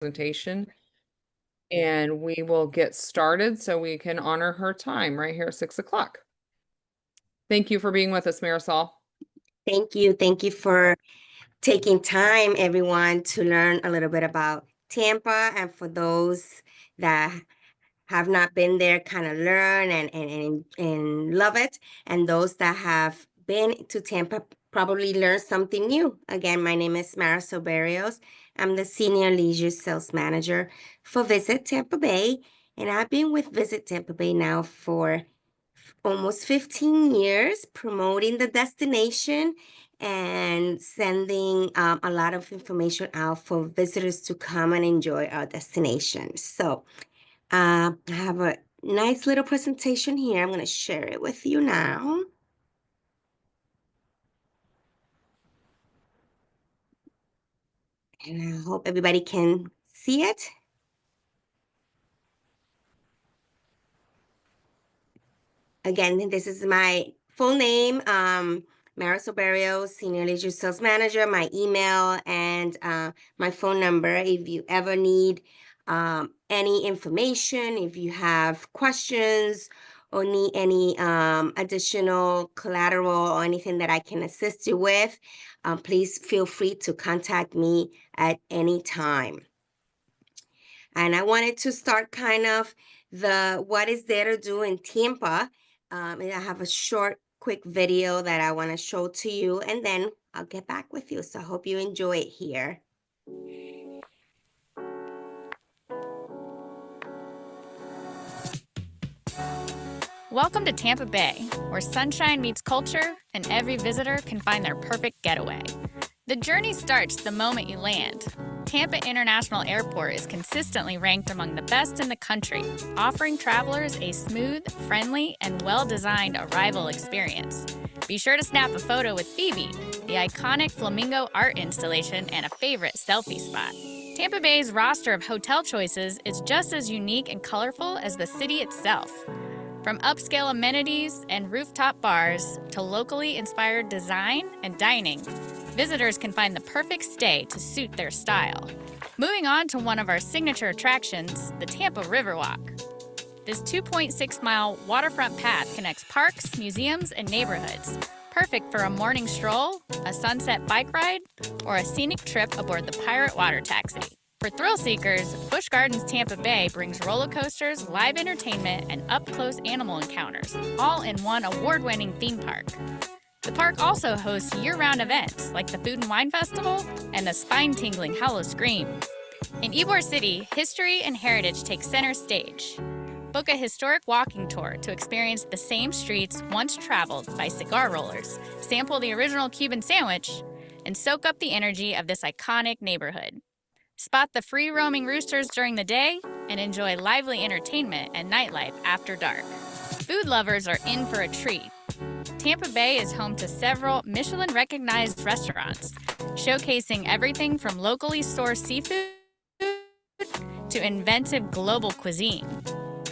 presentation. And we will get started so we can honor her time right here at 6 o'clock. Thank you for being with us, Marisol. Thank you. Thank you for taking time, everyone, to learn a little bit about Tampa. And for those that have not been there, kind of learn and love it. And those that have been to Tampa probably learn something new. Again, my name is Marisol Barrios. I'm the Senior Leisure Sales Manager for Visit Tampa Bay. And I've been with Visit Tampa Bay now for almost 15 years, promoting the destination and sending a lot of information out for visitors to come and enjoy our destination. So I have a nice little presentation here. I'm going to share it with you now. And I hope everybody can see it. Again, this is my full name, Marisol Barrios, Senior Leisure Sales Manager, my email, and my phone number. If you ever need any information, if you have questions or need any additional collateral or anything that I can assist you with, please feel free to contact me at any time. And I wanted to start kind of what is there to do in Tampa. And I have a short, quick video that I want to show to you, and then I'll get back with you. So I hope you enjoy it here. Welcome to Tampa Bay, where sunshine meets culture and every visitor can find their perfect getaway. The journey starts the moment you land. Tampa International Airport is consistently ranked among the best in the country, offering travelers a smooth, friendly, and well-designed arrival experience. Be sure to snap a photo with Phoebe, the iconic flamingo art installation and a favorite selfie spot. Tampa Bay's roster of hotel choices is just as unique and colorful as the city itself. From upscale amenities and rooftop bars to locally inspired design and dining, visitors can find the perfect stay to suit their style. Moving on to one of our signature attractions, the Tampa Riverwalk. This 2.6-mile waterfront path connects parks, museums, and neighborhoods, perfect for a morning stroll, a sunset bike ride, or a scenic trip aboard the Pirate Water Taxi. For thrill seekers, Busch Gardens Tampa Bay brings roller coasters, live entertainment, and up-close animal encounters, all in one award-winning theme park. The park also hosts year-round events like the Food and Wine Festival and the spine-tingling Hollow Scream. In Ybor City, history and heritage take center stage. Book a historic walking tour to experience the same streets once traveled by cigar rollers, sample the original Cuban sandwich, and soak up the energy of this iconic neighborhood. Spot the free-roaming roosters during the day and enjoy lively entertainment and nightlife after dark. Food lovers are in for a treat. Tampa Bay is home to several Michelin-recognized restaurants, showcasing everything from locally sourced seafood to inventive global cuisine.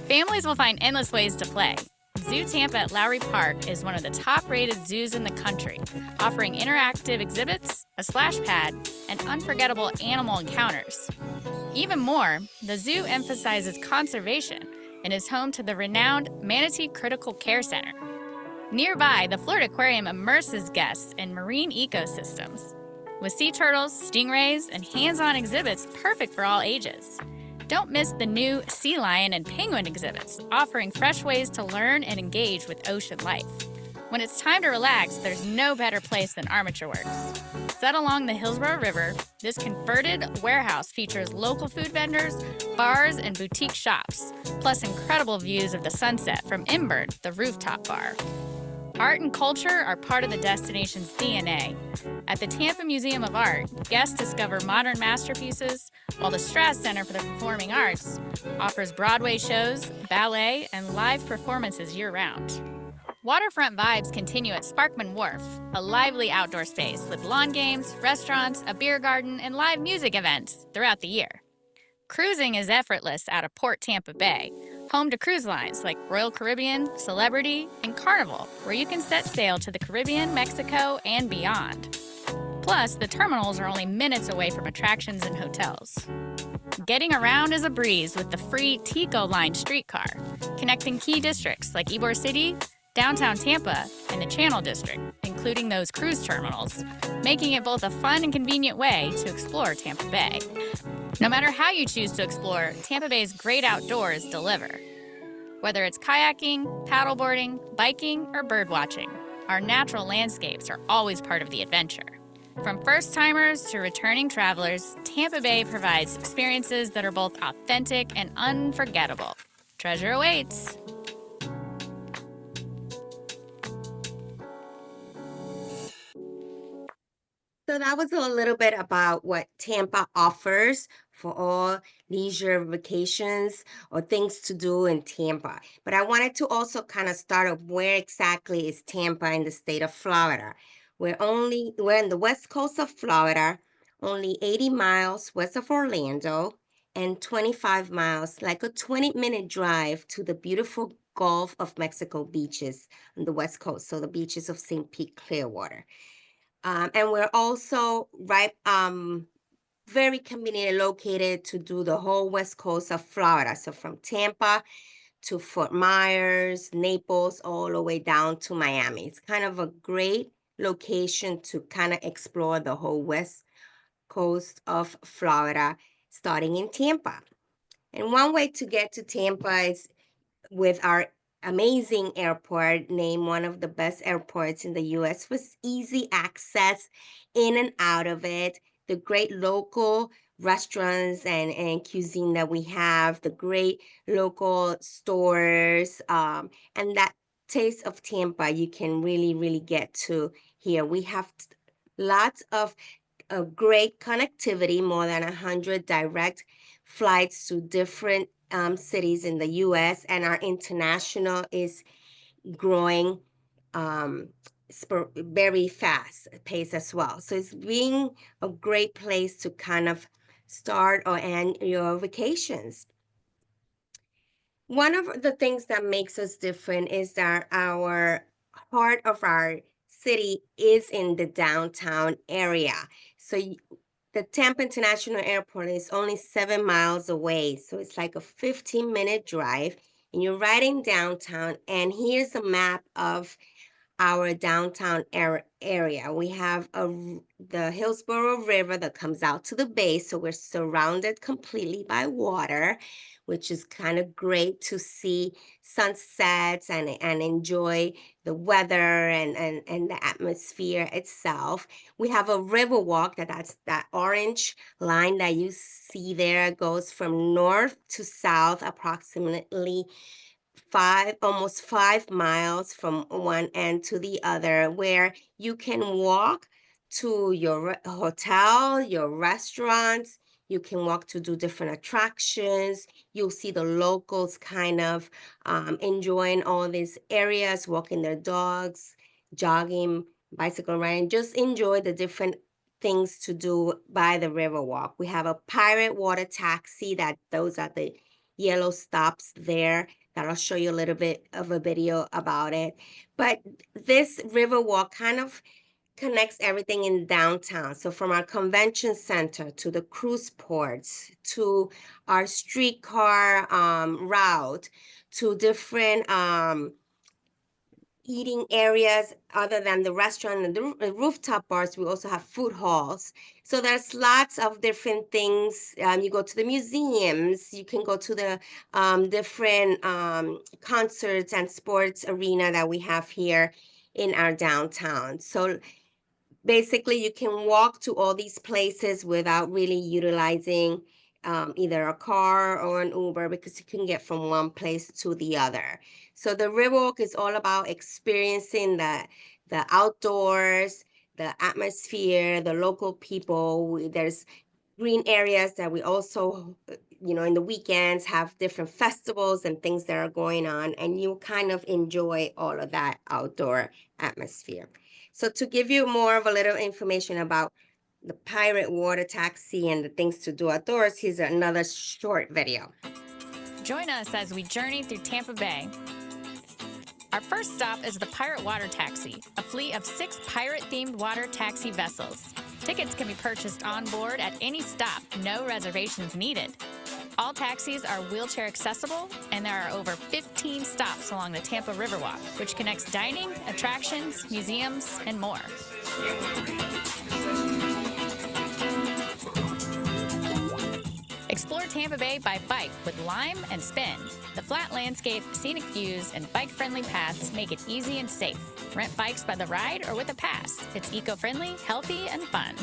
Families will find endless ways to play. Zoo Tampa at Lowry Park is one of the top-rated zoos in the country, offering interactive exhibits, a splash pad, and unforgettable animal encounters. Even more, the zoo emphasizes conservation and is home to the renowned Manatee Critical Care Center. Nearby, the Florida Aquarium immerses guests in marine ecosystems, with sea turtles, stingrays, and hands-on exhibits perfect for all ages. Don't miss the new sea lion and penguin exhibits, offering fresh ways to learn and engage with ocean life. When it's time to relax, there's no better place than Armature Works. Set along the Hillsborough River, this converted warehouse features local food vendors, bars, and boutique shops, plus incredible views of the sunset from Imbird, the rooftop bar. Art and culture are part of the destination's DNA. At the Tampa Museum of Art, guests discover modern masterpieces, while the Strass Center for the Performing Arts offers Broadway shows, ballet, and live performances year-round. Waterfront vibes continue at Sparkman Wharf, a lively outdoor space with lawn games, restaurants, a beer garden, and live music events throughout the year. Cruising is effortless out of Port Tampa Bay, home to cruise lines like Royal Caribbean, Celebrity, and Carnival, where you can set sail to the Caribbean, Mexico, and beyond. Plus, the terminals are only minutes away from attractions and hotels. Getting around is a breeze with the free Tico Line streetcar, connecting key districts like Ybor City, downtown Tampa, and the Channel District, including those cruise terminals, making it both a fun and convenient way to explore Tampa Bay. No matter how you choose to explore, Tampa Bay's great outdoors deliver. Whether it's kayaking, paddleboarding, biking, or birdwatching, our natural landscapes are always part of the adventure. From first-timers to returning travelers, Tampa Bay provides experiences that are both authentic and unforgettable. Treasure awaits. So that was a little bit about what Tampa offers for all leisure vacations or things to do in Tampa. But I wanted to also kind of start off where exactly is Tampa in the state of Florida. We're in the west coast of Florida, only 80 miles west of Orlando and 25 miles, like a 20-minute drive to the beautiful Gulf of Mexico beaches on the west coast, so the beaches of St. Pete, Clearwater. And we're also very conveniently located to do the whole west coast of Florida. So from Tampa to Fort Myers, Naples, all the way down to Miami. It's kind of a great location to kind of explore the whole west coast of Florida, starting in Tampa. And one way to get to Tampa is with our amazing airport, named one of the best airports in the US, with easy access in and out of it, the great local restaurants and cuisine that we have, the great local stores, and that taste of Tampa you can really, really get to here. We have lots of great connectivity, more than 100 direct flights to different cities in the US, and our international is growing very fast pace as well. So it's being a great place to kind of start or end your vacations. One of the things that makes us different is that our heart of our city is in the downtown area. So the Tampa International Airport is only 7 miles away. So it's like a 15-minute drive, and you're right in downtown. And here's a map of our downtown area. We have the Hillsborough River that comes out to the bay, so we're surrounded completely by water, which is kind of great to see sunsets and enjoy the weather and the atmosphere itself. We have a river walk that's that orange line that you see there, goes from north to south approximately almost 5 miles from one end to the other, where you can walk to your hotel, your restaurants. You can walk to do different attractions. You'll see the locals kind of enjoying all these areas, walking their dogs, jogging, bicycle riding, just enjoy the different things to do by the Riverwalk. We have a pirate water taxi those are the yellow stops there that I'll show you a little bit of a video about it. But this Riverwalk kind of connects everything in downtown. So from our convention center to the cruise ports to our streetcar route to different eating areas other than the restaurant and the rooftop bars. We also have food halls. So there's lots of different things. You go to the museums, you can go to the different concerts and sports arena that we have here in our downtown. So basically you can walk to all these places without really utilizing either a car or an Uber, because you can get from one place to the other. So the Riverwalk is all about experiencing the outdoors, the atmosphere, the local people. There's green areas that we also, in the weekends have different festivals and things that are going on, and you kind of enjoy all of that outdoor atmosphere. So to give you more of a little information about the pirate water taxi and the things to do outdoors, here's another short video. Join us as we journey through Tampa Bay. Our first stop is the Pirate Water Taxi, a fleet of 6 pirate-themed water taxi vessels. Tickets can be purchased on board at any stop, no reservations needed. All taxis are wheelchair accessible, and there are over 15 stops along the Tampa Riverwalk, which connects dining, attractions, museums, and more. Explore Tampa Bay by bike with Lime and Spin. The flat landscape, scenic views, and bike-friendly paths make it easy and safe. Rent bikes by the ride or with a pass. It's eco-friendly, healthy, and fun.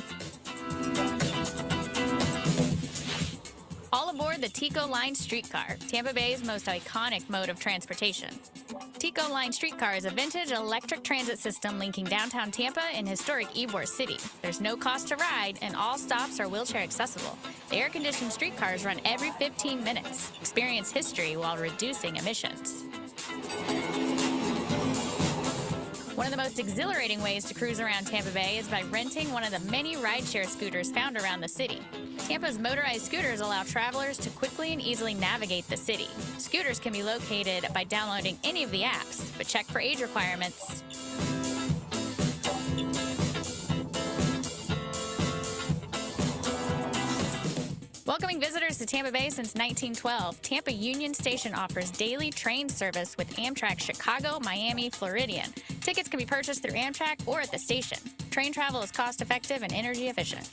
All aboard the Tico Line streetcar, Tampa Bay's most iconic mode of transportation. Tico Line streetcar is a vintage electric transit system linking downtown Tampa and historic Ybor City. There's no cost to ride, and all stops are wheelchair accessible. The air-conditioned streetcars run every 15 minutes. Experience history while reducing emissions. One of the most exhilarating ways to cruise around Tampa Bay is by renting one of the many rideshare scooters found around the city. Tampa's motorized scooters allow travelers to quickly and easily navigate the city. Scooters can be located by downloading any of the apps, but check for age requirements. Welcoming visitors to Tampa Bay since 1912, Tampa Union Station offers daily train service with Amtrak Chicago, Miami, Floridian. Tickets can be purchased through Amtrak or at the station. Train travel is cost-effective and energy efficient.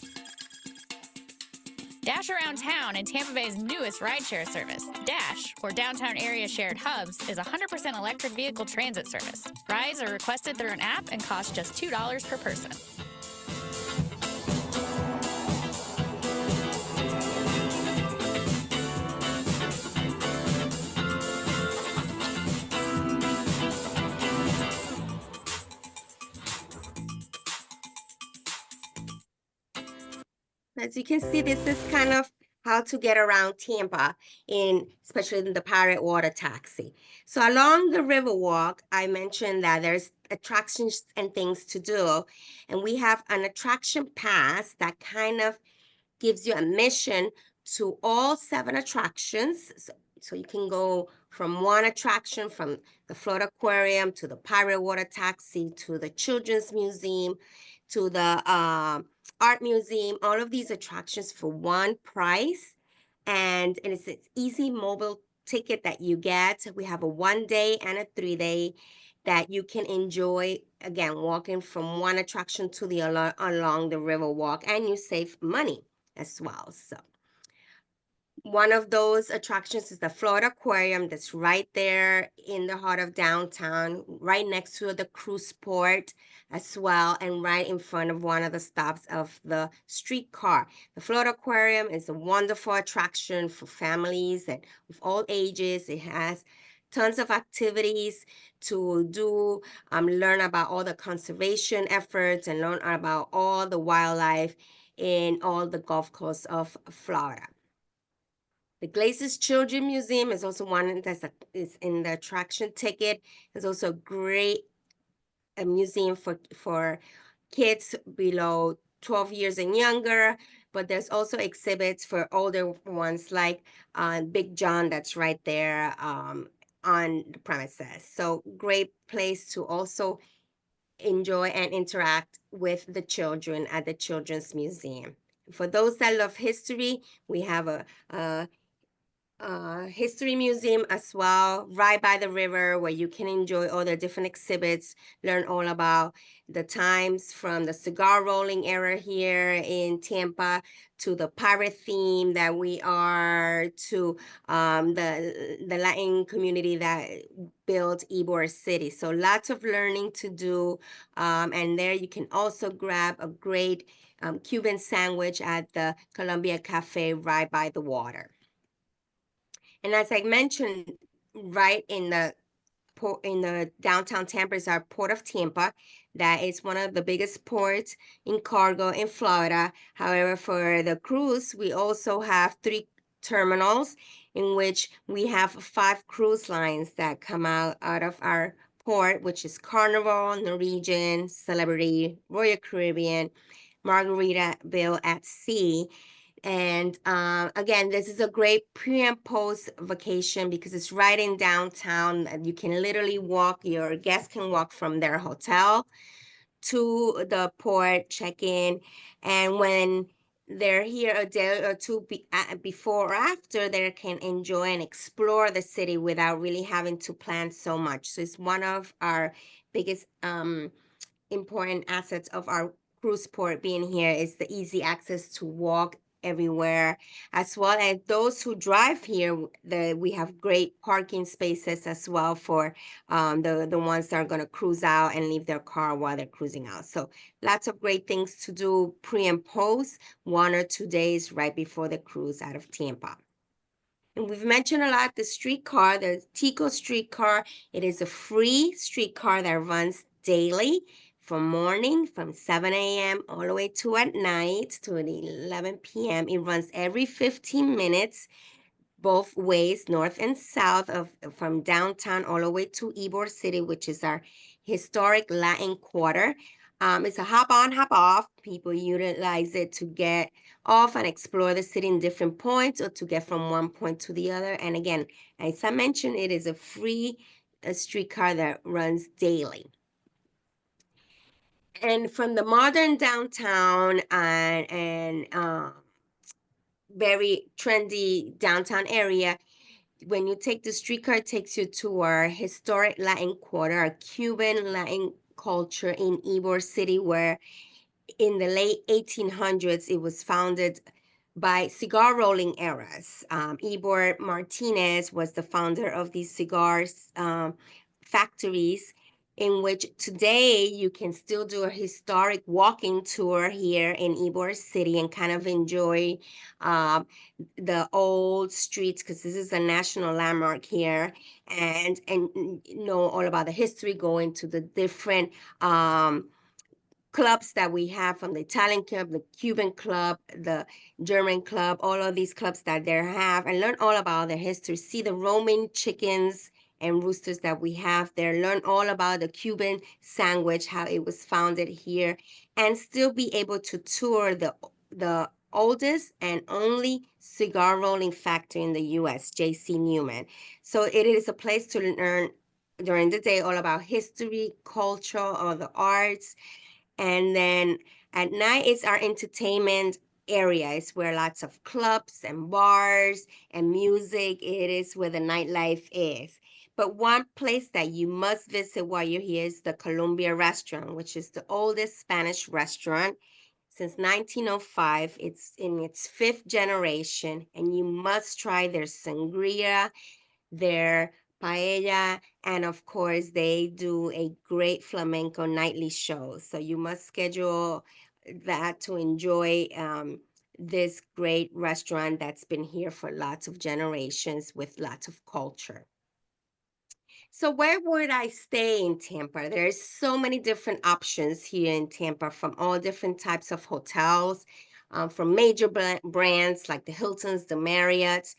Dash Around Town and Tampa Bay's newest rideshare service. Dash, or Downtown Area Shared Hubs, is a 100% electric vehicle transit service. Rides are requested through an app and cost just $2 per person. As you can see, this is kind of how to get around Tampa, especially in the Pirate Water Taxi. So along the Riverwalk, I mentioned that there's attractions and things to do. And we have an attraction pass that kind of gives you admission to all 7 attractions. So you can go from one attraction, from the Float Aquarium to the Pirate Water Taxi to the Children's Museum to the Art Museum, all of these attractions for one price. And it's an easy mobile ticket that you get. We have a 1-day and a 3-day that you can enjoy, again, walking from one attraction to the along the Riverwalk, and you save money as well. So one of those attractions is the Float Aquarium that's right there in the heart of downtown, right next to the cruise port as well, and right in front of one of the stops of the streetcar. The Float Aquarium is a wonderful attraction for families and of all ages. It has tons of activities to do, learn about all the conservation efforts and learn about all the wildlife in all the Gulf Coast of Florida. The Glazes Children Museum is also one is in the attraction ticket. It's also a great museum for kids below 12 years and younger, but there's also exhibits for older ones like Big John that's right there on the premises. So great place to also enjoy and interact with the children at the Children's Museum. For those that love history, we have a history museum as well, right by the river, where you can enjoy all the different exhibits, learn all about the times from the cigar rolling era here in Tampa to the pirate theme that we are, to the Latin community that built Ybor City. So lots of learning to do, and there you can also grab a great Cuban sandwich at the Columbia Cafe right by the water. And as I mentioned, right in the downtown Tampa is our Port of Tampa. That is one of the biggest ports in cargo in Florida. However, for the cruise, we also have 3 terminals in which we have 5 cruise lines that come out of our port, which is Carnival, Norwegian, Celebrity, Royal Caribbean, Margaritaville at Sea. And again, this is a great pre and post vacation because it's right in downtown. You can literally walk, your guests can walk from their hotel to the port, check in, and when they're here a day or two before or after, they can enjoy and explore the city without really having to plan so much. So it's one of our biggest important assets of our cruise port being here is the easy access to walk everywhere, as well as those who drive here. We have great parking spaces as well for the ones that are going to cruise out and leave their car while they're cruising out. So lots of great things to do pre and post, 1 or 2 days right before the cruise out of Tampa. And we've mentioned a lot the streetcar, the Tico streetcar. It is a free streetcar that runs daily from morning from 7 a.m. all the way to at night to 11 p.m. It runs every 15 minutes both ways, north and south of from downtown all the way to Ybor City, which is our historic Latin quarter. It's a hop on, hop off. People utilize it to get off and explore the city in different points or to get from one point to the other. And again, as I mentioned, it is a free streetcar that runs daily. And from the modern downtown and very trendy downtown area, when you take the streetcar, it takes you to our historic Latin quarter, our Cuban Latin culture in Ybor City, where in the late 1800s, it was founded by cigar rolling eras. Ybor Martinez was the founder of these cigars factories, in which today you can still do a historic walking tour here in Ybor City and kind of enjoy the old streets, because this is a national landmark here, and know all about the history, go into the different clubs that we have, from the Italian club, the Cuban club, the German club, all of these clubs that they have, and learn all about their history. See the Roman chickens and roosters that we have there. Learn all about the Cuban sandwich, how it was founded here, and still be able to tour the oldest and only cigar rolling factory in the U.S., J.C. Newman. So it is a place to learn during the day all about history, culture, or the arts. And then at night, it's our entertainment area. It's where lots of clubs and bars and music. It is where the nightlife is. But one place that you must visit while you're here is the Columbia Restaurant, which is the oldest Spanish restaurant since 1905. It's in its 5th generation, and you must try their sangria, their paella, and of course they do a great flamenco nightly show. So you must schedule that to enjoy this great restaurant that's been here for lots of generations with lots of culture. So where would I stay in Tampa? There's so many different options here in Tampa, from all different types of hotels, from major brands like the Hiltons, the Marriotts.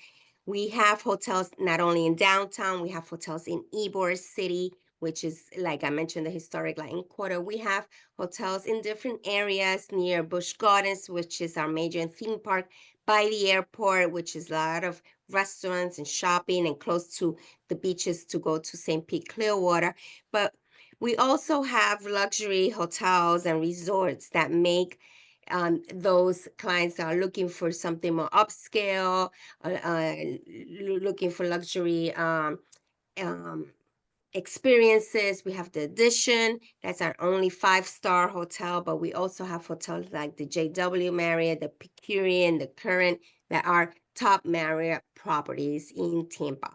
We have hotels not only in downtown, we have hotels in Ybor City, which is, like I mentioned, the historic Latin Quarter. We have hotels in different areas near Busch Gardens, which is our major theme park, by the airport, which is a lot of restaurants and shopping, and close to the beaches to go to St. Pete Clearwater. But we also have luxury hotels and resorts that make those clients that are looking for something more upscale, looking for luxury experiences. We have the Edition, that's our only 5-star hotel, but we also have hotels like the JW Marriott, the Picurian, the Current, that are top Marriott properties in Tampa.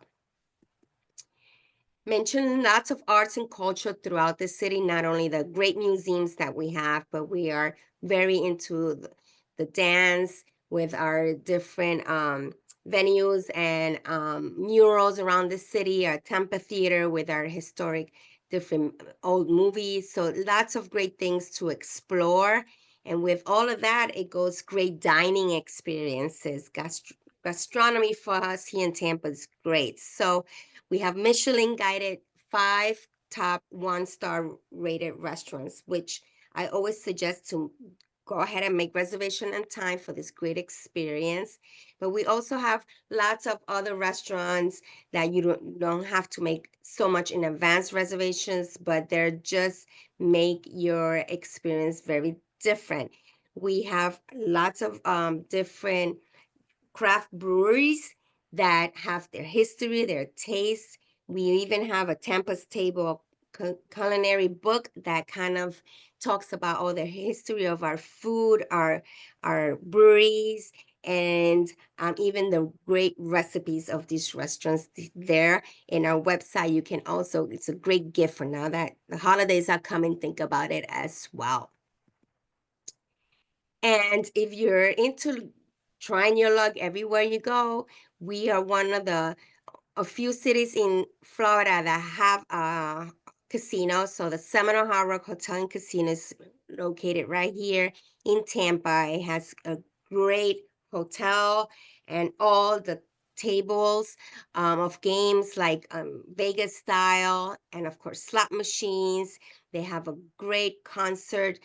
Mention lots of arts and culture throughout the city, not only the great museums that we have, but we are very into the dance with our different venues and murals around the city, our Tampa Theater with our historic different old movies. So lots of great things to explore. And with all of that, it goes great dining experiences. Gastronomy for us here in Tampa is great. So we have Michelin guided 5 top 1-star rated restaurants, which I always suggest to go ahead and make reservation on time for this great experience. But we also have lots of other restaurants that you don't have to make so much in advance reservations, but they're just make your experience very different. We have lots of different craft breweries that have their history, their taste. We even have a Tampa's Table culinary book that kind of talks about all the history of our food, our breweries, and even the great recipes of these restaurants there in our website. You can also, it's a great gift for now that the holidays are coming, think about it as well. And if you're into trying your luck everywhere you go, we are one of the a few cities in Florida that have a casino. So the Seminole Hard Rock Hotel and Casino is located right here in Tampa. It has a great hotel and all the tables of games like Vegas style and of course slot machines. They have a great concert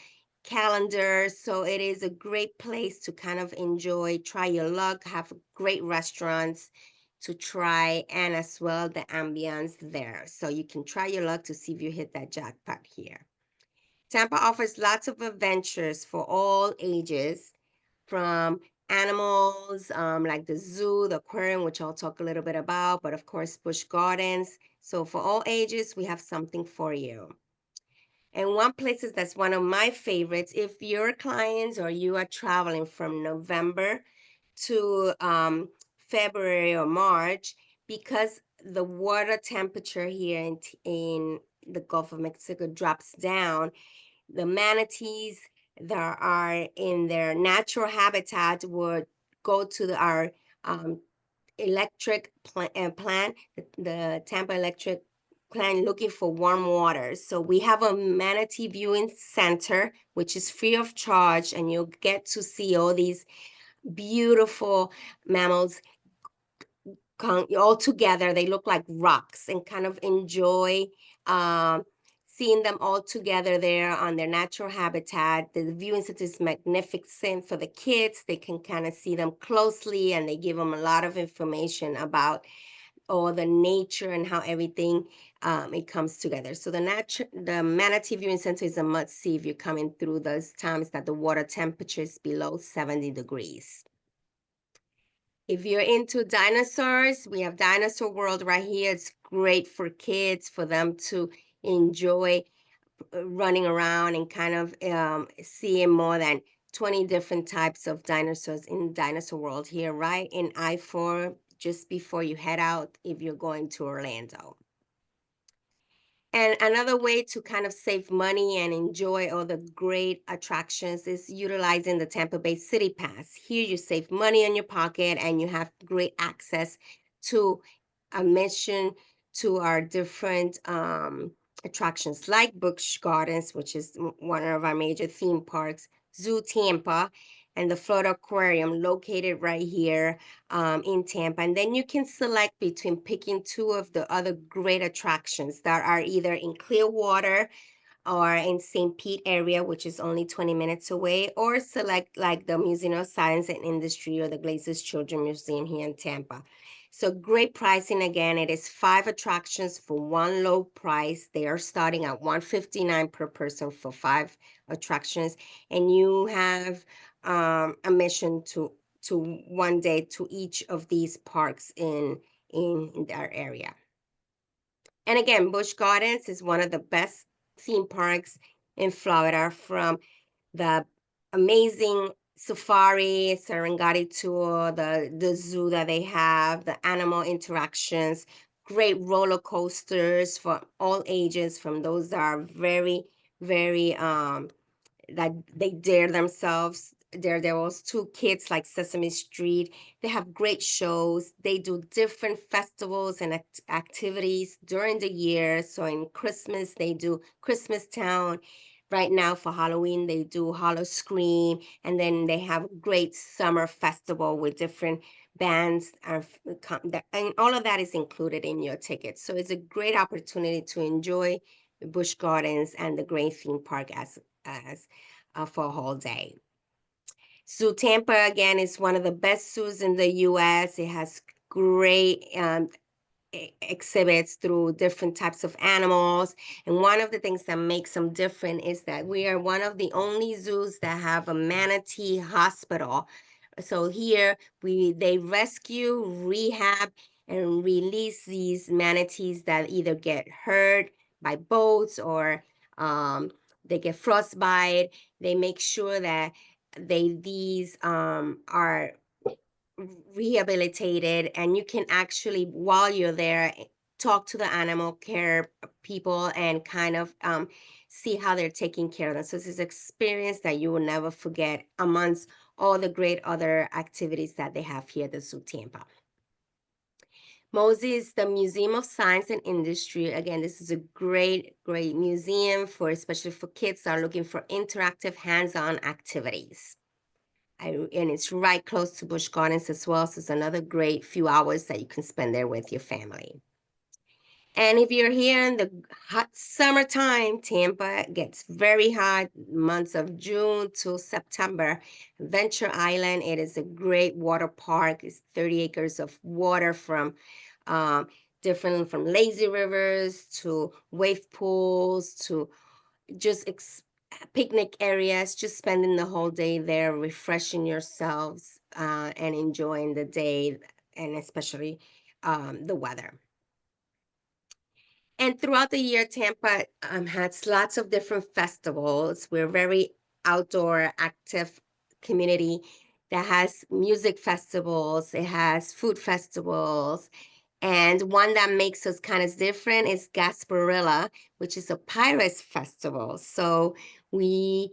calendar. So it is a great place to kind of enjoy, try your luck, have great restaurants to try, and as well the ambience there. So you can try your luck to see if you hit that jackpot here. Tampa offers lots of adventures for all ages, from animals like the zoo, the aquarium, which I'll talk a little bit about, but of course, Busch Gardens. So for all ages, we have something for you. And one place that's one of my favorites, if your clients or you are traveling from November to February or March, because the water temperature here in the Gulf of Mexico drops down, the manatees that are in their natural habitat would go to our electric plant, the Tampa Electric plant, looking for warm water. So we have a manatee viewing center, which is free of charge, and you'll get to see all these beautiful mammals all together. They look like rocks, and kind of enjoy seeing them all together there on their natural habitat. The viewing center is magnificent for the kids. They can kind of see them closely, and they give them a lot of information about all the nature and how everything it comes together. So the manatee viewing center is a must see if you're coming through those times that the water temperature is below 70 degrees. If you're into dinosaurs, we have Dinosaur World right here. It's great for kids, for them to enjoy running around and kind of seeing more than 20 different types of dinosaurs in Dinosaur World here, right in I-4, just before you head out if you're going to Orlando. And another way to kind of save money and enjoy all the great attractions is utilizing the Tampa Bay City Pass. Here you save money in your pocket and you have great access to admission to our different attractions like Busch Gardens, which is one of our major theme parks, Zoo Tampa, and the Florida Aquarium located right here in Tampa. And then you can select between picking two of the other great attractions that are either in Clearwater or in St. Pete area, which is only 20 minutes away, or select like the Museum of Science and Industry or the Glazes Children Museum here in Tampa. So great pricing. Again, it is 5 attractions for one low price. They are starting at $159 per person for 5 attractions, and you have admission to one day to each of these parks in our area. And again, Busch Gardens is one of the best theme parks in Florida, from the amazing safari, Serengeti tour, the zoo that they have, the animal interactions, great roller coasters for all ages, from those that are very, very that they dare themselves. There was 2 kids like Sesame Street. They have great shows. They do different festivals and activities during the year. So in Christmas, they do Christmas Town. Right now for Halloween, they do Hollow Scream. And then they have a great summer festival with different bands. And all of that is included in your ticket. So it's a great opportunity to enjoy Busch Gardens and the Great Theme Park as for a whole day. Zoo Tampa, again, is one of the best zoos in the U.S. It has great exhibits through different types of animals. And one of the things that makes them different is that we are one of the only zoos that have a manatee hospital. So here they rescue, rehab, and release these manatees that either get hurt by boats or they get frostbite. They make sure that these are rehabilitated, and you can actually, while you're there, talk to the animal care people and kind of see how they're taking care of them. So this is an experience that you will never forget amongst all the great other activities that they have here at the Zoo Tampa. Mosey is the Museum of Science and Industry. Again, this is a great museum for, especially for kids that are looking for interactive hands-on activities. And it's right close to Busch Gardens as well, so it's another great few hours that you can spend there with your family. And if you're here in the hot summertime, Tampa gets very hot, months of June to September. Venture Island, it is a great water park. It's 30 acres of water from different, from lazy rivers to wave pools to just picnic areas, just spending the whole day there, refreshing yourselves and enjoying the day, and especially the weather. And throughout the year, Tampa has lots of different festivals. We're a very outdoor, active community that has music festivals, it has food festivals, and one that makes us kind of different is Gasparilla, which is a pirates festival. So we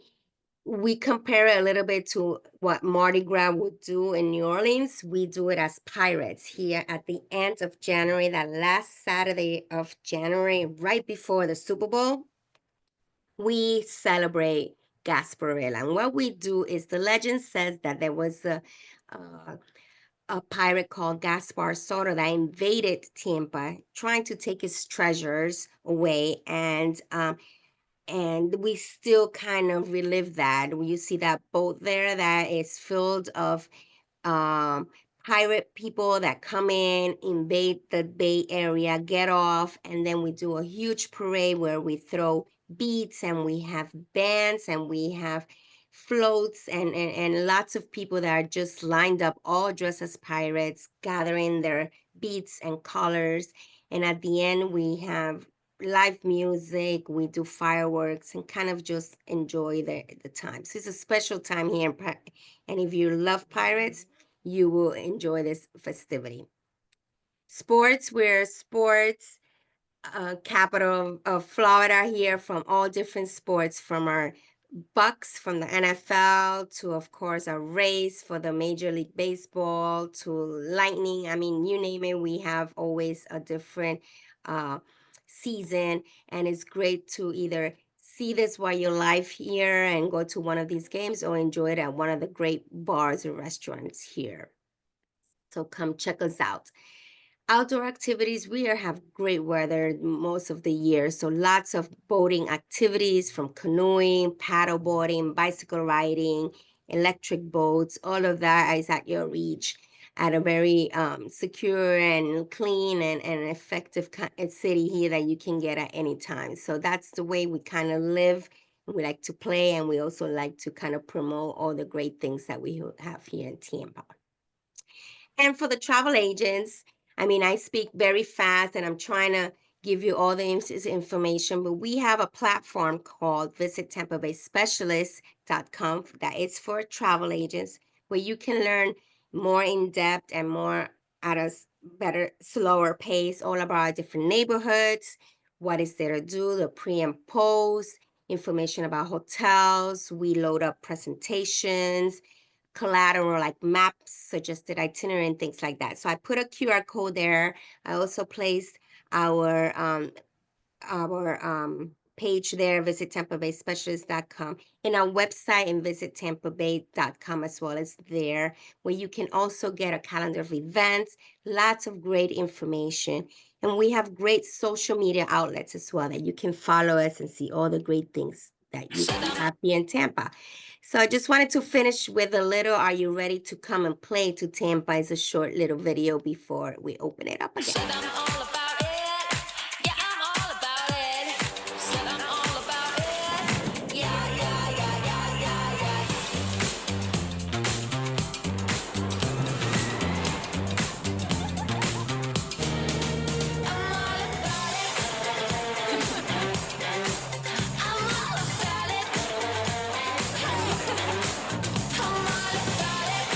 compare it a little bit to what Mardi Gras would do in New Orleans. We do it as pirates here at the end of January, that last Saturday of January, right before the Super Bowl. We celebrate Gasparilla. And what we do is, the legend says that there was a pirate called Gaspar Soto that invaded Tampa, trying to take his treasures away, and we still kind of relive that. You see that boat there that is filled of pirate people that come in, invade the Bay Area, get off, and then we do a huge parade where we throw beads, and we have bands, and we have floats, and lots of people that are just lined up, all dressed as pirates, gathering their beads and colors. And at the end, we have live music, we do fireworks, and kind of just enjoy the time. So it's a special time here, and if you love pirates, you will enjoy this festivity. Sports, we're sports capital of Florida here, from all different sports, from our Bucks from the NFL to, of course, a Rays for the Major League Baseball to Lightning. I mean, you name it, we have always a different season, and it's great to either see this while you're live here and go to one of these games, or enjoy it at one of the great bars or restaurants here. So come check us out. Outdoor activities, we have great weather most of the year, so lots of boating activities, from canoeing, paddle boarding, bicycle riding, electric boats. All of that is at your reach at a very secure and clean and effective city here that you can get at any time. So that's the way we kind of live. We like to play, and we also like to kind of promote all the great things that we have here in Tampa. And for the travel agents, I mean, I speak very fast, and I'm trying to give you all the information, but we have a platform called visitTampaBaySpecialist.com that is for travel agents, where you can learn more in depth and more at a better, slower pace, all about our different neighborhoods, what is there to do, the pre and post, information about hotels. We load up presentations, collateral like maps, suggested itinerary, and things like that. So I put a QR code there. I also placed our page there, visitTampaBaySpecialist.com, and our website, and visitTampaBay.com as well as there, where you can also get a calendar of events, lots of great information. And we have great social media outlets as well that you can follow us and see all the great things that you have here in Tampa. So I just wanted to finish with a little, are you ready to come and play to Tampa? It's a short little video before we open it up again. Said I'm all about it. Yeah, I'm all about it. Said I'm all about it. Yeah, yeah, yeah, yeah, yeah, yeah. I'm all about it. I'm all about it. I'm all about it.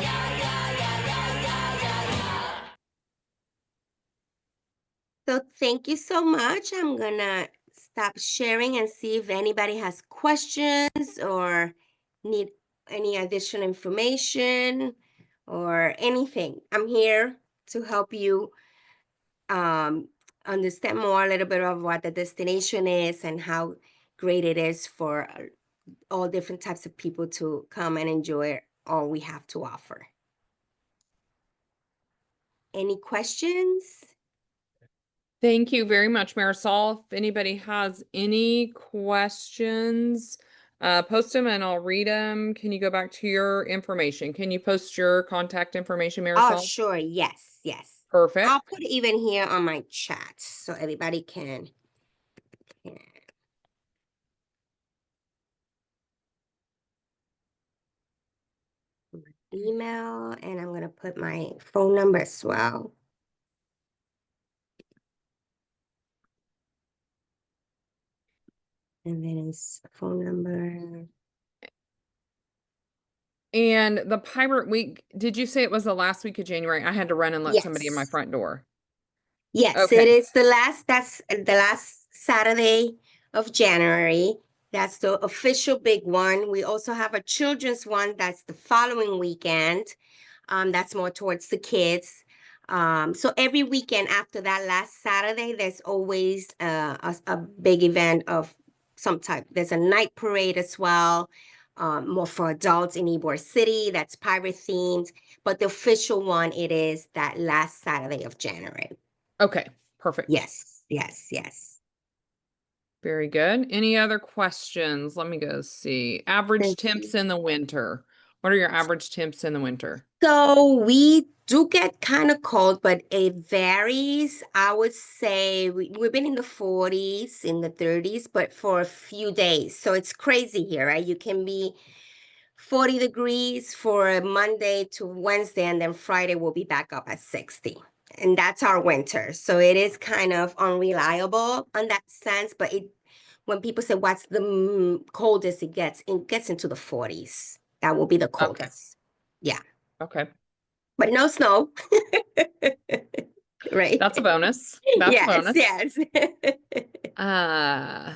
Yeah, yeah, yeah, yeah, yeah, yeah, yeah. So thank you so much. I'm gonna stop sharing and see if anybody has questions or need any additional information or anything. I'm here to help you understand more a little bit of what the destination is and how great it is for all different types of people to come and enjoy all we have to offer. Any questions? Thank you very much, Marisol. If anybody has any questions, post them and I'll read them. Can you go back to your information? Can you post your contact information, Oh, Marisol? sure. Yes, yes. Perfect. I'll put even here on my chat so everybody can. Email, and I'm gonna put my phone number as well. And then it's phone number. And the Pirate Week, did you say it was the last week of January? I had to run and let somebody in my Yes. front door. Yes, Okay. it is that's the last Saturday of January. That's the official big one. We also have a children's one that's the following weekend. That's more towards the kids. So every weekend after that last Saturday, there's always a big event of some type. There's a night parade as well, more for adults in Ybor City. That's pirate themed. But the official one, it is that last Saturday of January. Okay, perfect. Yes, yes, yes. Very good. Any other questions? Let me go see. Average Thank temps you. in the winter. What are your average temps in the winter? So we do get kind of cold, but it varies. I would say we've been in the 40s, in the 30s, but for a few days. So it's crazy here, right? You can be 40 degrees for a Monday to Wednesday, and then Friday will be back up at 60. And that's our winter. So it is kind of unreliable in that sense, but when people say what's the coldest it gets into the 40s. That will be the coldest. Yeah. Okay. But no snow. Right? That's a bonus. That's a Yes, bonus. yes. Uh,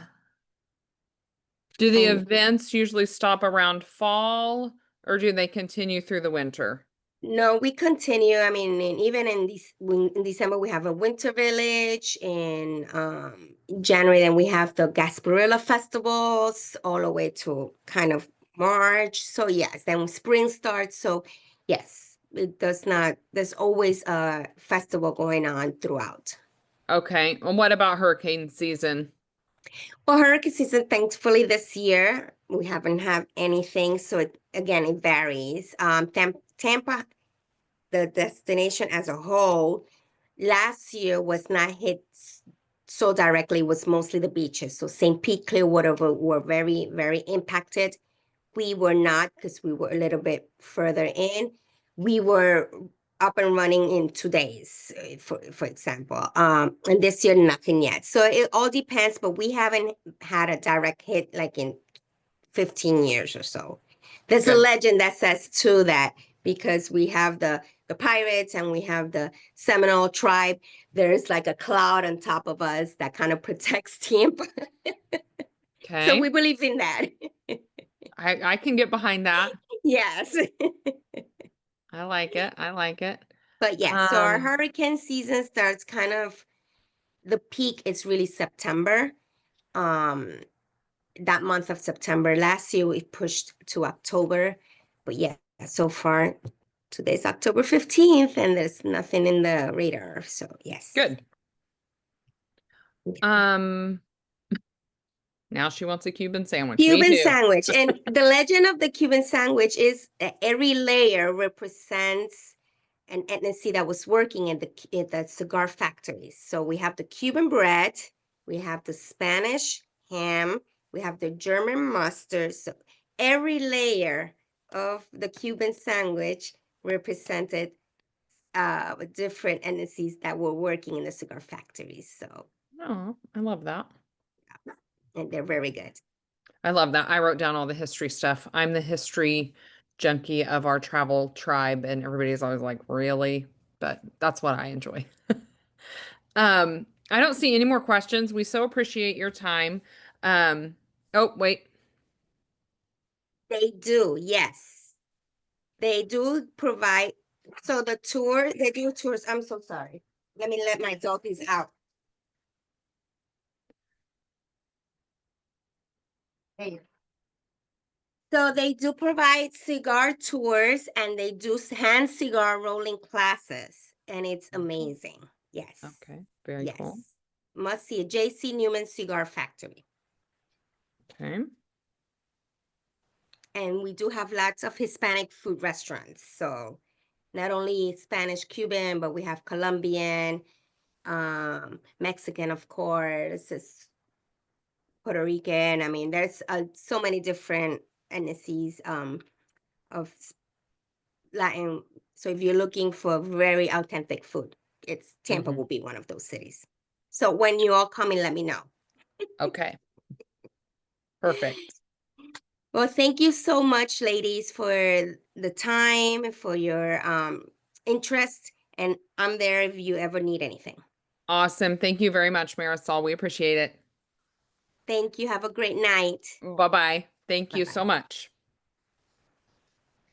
do the And events usually stop around fall or do they continue through the winter? no, we continue. I mean, even in December, we have a winter village. In January, then we have the Gasparilla festivals all the way to kind of March. So yes, then spring starts. So yes, it does not. There's always a festival going on throughout. Okay. And what about hurricane season? Well, hurricane season, thankfully this year we haven't had anything. So it varies. Tampa, the destination as a whole, last year was not hit so directly. It was mostly the beaches. So St. Pete, Clearwater were very, very impacted. We were not because we were a little bit further in. We were up and running in 2 days, for example. And this year, nothing yet. So it all depends, but we haven't had a direct hit like in 15 years or so. There's a Good. legend that says too that because we have the pirates and we have the Seminole tribe, there's like a cloud on top of us that kind of protects Tampa. So Okay. we believe in that. I can get behind that. Yes. I like it. I like it. But yes, so our Um, hurricane season starts kind of the peak is really September. Um, that month of September. Last year we pushed to October, but yeah, so far today's October 15th and there's nothing in the radar. So yes. good. Um, Now she wants a Cuban sandwich. Me Cuban too. sandwich. And the legend of the Cuban sandwich is that every layer represents an ethnicity that was working in the cigar factories. So we have the Cuban bread, we have the Spanish ham, we have the German mustard. So every layer of the Cuban sandwich represented different ethnicities that were working in the cigar factories. So, Oh, I love that. and they're very good. I love that. I wrote down all the history stuff. I'm the history junkie of our travel tribe, and everybody's always like, really? But that's what I enjoy. I don't see any more questions. We so appreciate your time. Oh, wait. They do, yes. They do provide. So the tour, they do tours. I'm so sorry. Let me let my doggies out. There you go. So they do provide cigar tours and they do hand cigar rolling classes, and it's amazing. Yes. Okay, very Yes. cool. Must see a JC Newman Cigar Factory. Okay. And we do have lots of Hispanic food restaurants. So not only Spanish, Cuban, but we have Colombian, Mexican, of course, Puerto Rican. I mean, there's so many different ethnicities of Latin. So if you're looking for very authentic food, it's Tampa Mhm. will be one of those cities. So when you all come in, let me know. Okay. Perfect. Well, thank you so much, ladies, for the time, for your interest, and I'm there if you ever need anything. Awesome. Thank you very much, Marisol. We appreciate it. Thank you. Have a great night. Bye-bye. Thank you Bye-bye. so much.